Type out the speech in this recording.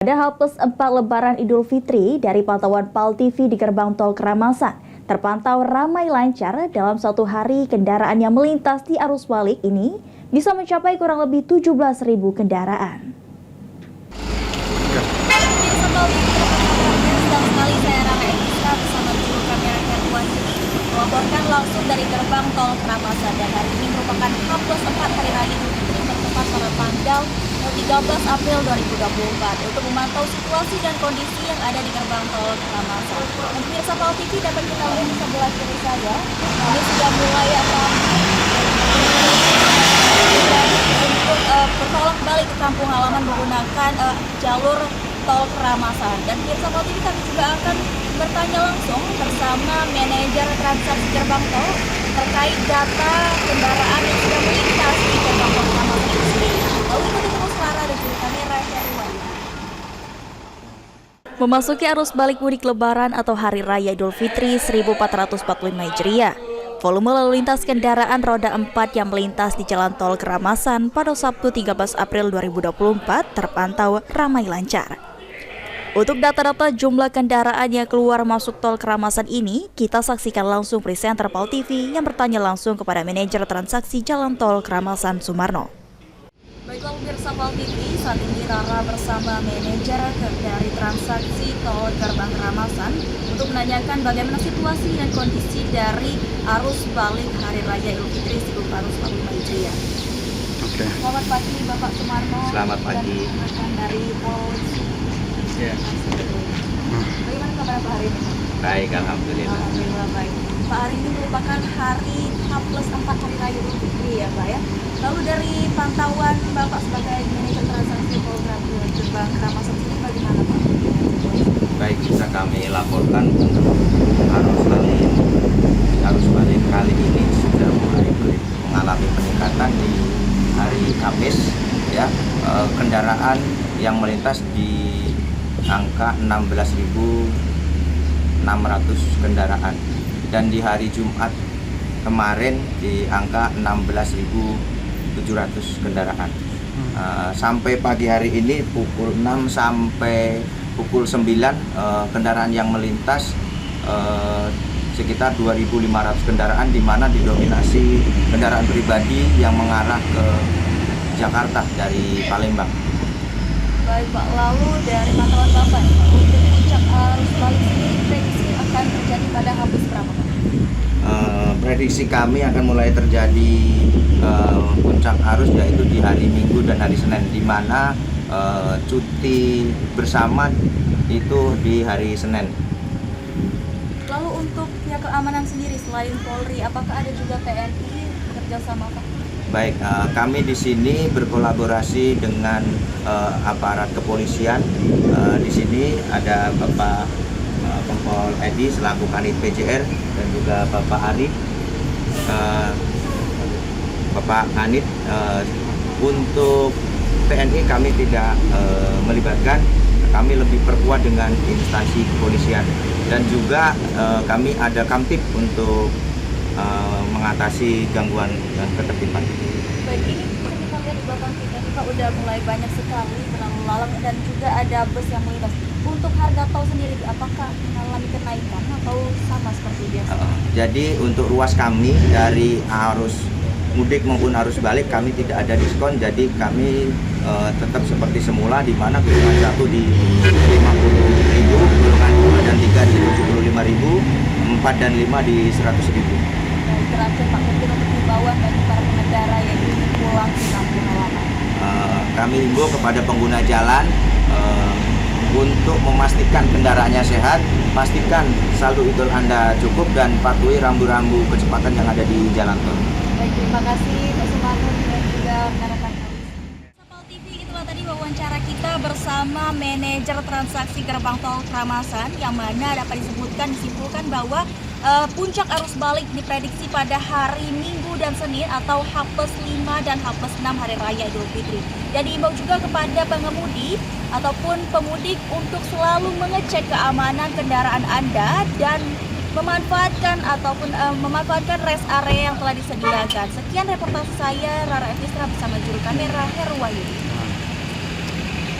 Pada H+4 Lebaran Idul Fitri, dari pantauan PAL TV di gerbang tol Keramasan, terpantau ramai lancar. Dalam satu hari, kendaraan yang melintas di arus balik ini bisa mencapai kurang lebih 17.000 kendaraan. Melaporkan langsung dari gerbang tol Keramasan, dan hari ini merupakan H+4 Hari Raya Idul Fitri bertepat pada tanggal 13 April 2024 untuk memantau situasi dan kondisi yang ada di gerbang tol Keramasan. Dan pemirsa PAL TV dapat kita lihat di sebelah kiri saya, ini sudah mulai untuk bertolak balik ke kampung halaman menggunakan jalur tol Keramasan. Dan pemirsa PAL TV kami juga akan bertanya langsung bersama manajer transaksi gerbang tol terkait data kendaraan yang sudah melintas di gerbang tol Keramasan ini sendiri. Lalu ikuti terus Lara dan juga kamera Herwan. Memasuki arus balik mudik Lebaran atau Hari Raya Idul Fitri 1445 Hijriah, volume lalu lintas kendaraan roda 4 yang melintas di Jalan Tol Keramasan pada Sabtu 13 April 2024 terpantau ramai lancar. Untuk data-data jumlah kendaraan yang keluar masuk tol Keramasan ini, kita saksikan langsung presenter PAL TV yang bertanya langsung kepada manajer transaksi Jalan Tol Keramasan Sumarno. Baiklah pemirsa PAL TV, saat ini Rara bersama manajer dari transaksi tol Gerbang Keramasan untuk menanyakan bagaimana situasi dan kondisi dari arus balik Hari Raya Idul Fitri 1445 Hijriah. Oke. Selamat pagi Bapak Sumarno. Selamat pagi. Dan dari polisi. Ya. Bagaimana kabar Pak hari ini? Baik, alhamdulillah. Alhamdulillah baik. Pak, hari ini merupakan hari H+4 Hari Raya Idul Fitri ya Pak ya. Lalu dari pantauan Bapak sebagai manajer transaksi tol Gerbang Keramasan ini bagaimana Pak? Baik, bisa kami laporkan untuk arus balik kali ini sudah mulai mengalami peningkatan di hari Kamis ya. Kendaraan yang melintas di angka 16.600 kendaraan, dan di hari Jumat kemarin di angka 16.700 kendaraan. Sampai pagi hari ini pukul 6 sampai pukul 9 kendaraan yang melintas sekitar 2.500 kendaraan, di mana didominasi kendaraan pribadi yang mengarah ke Jakarta dari Palembang. Baik Pak, lalu dari pantauan Bapak untuk puncak arus balik sendiri prediksi akan terjadi pada H+ berapa Pak? Prediksi kami akan mulai terjadi puncak arus yaitu di hari Minggu dan hari Senin, di mana cuti bersama itu di hari Senin. Lalu untuk pihak keamanan sendiri selain Polri, apakah ada juga TNI bekerjasama Pak? Baik, kami di sini berkolaborasi dengan aparat kepolisian. Di sini ada Bapak Kompol Edi selaku Kanit PJR dan juga Bapak Arif, Bapak Kanit. Untuk TNI kami tidak melibatkan, kami lebih perkuat dengan instansi kepolisian, dan juga kami ada kamtip untuk mengatasi gangguan dan ketertiban. Baik, ini kita lihat di belakang kita udah mulai banyak sekali berlalu lalang dan juga ada bus yang melintas. Untuk harga tol sendiri, apakah mengalami kenaikan atau sama seperti biasa? Jadi untuk ruas kami dari arus mudik maupun arus balik kami tidak ada diskon, jadi kami tetap seperti semula, di mana golongan 1 di 50.000, golongan 2 dan 3 di 75.000, 4 dan 5 di 100.000. Terakhir Pak, mungkin untuk himbauan bagi para pengendara yang ingin pulang ke kampung halaman. Kami himbau kepada pengguna jalan untuk memastikan kendaraannya sehat, pastikan saldo idul Anda cukup, dan patuhi rambu-rambu kecepatan yang ada di jalan tol. Baik, terima kasih Pak Sumarno dan juga rekan-rekan PAL TV. Itulah tadi wawancara kita bersama manajer transaksi gerbang tol Keramasan, yang mana dapat disimpulkan bahwa puncak arus balik diprediksi pada hari Minggu dan Senin atau H+5 dan H+6 Hari Raya Idul Fitri. Dan diimbau juga kepada pengemudi ataupun pemudik untuk selalu mengecek keamanan kendaraan Anda dan memanfaatkan rest area yang telah disediakan. Sekian reportase saya, Rara Efisra bersama juru kamera Herwayu.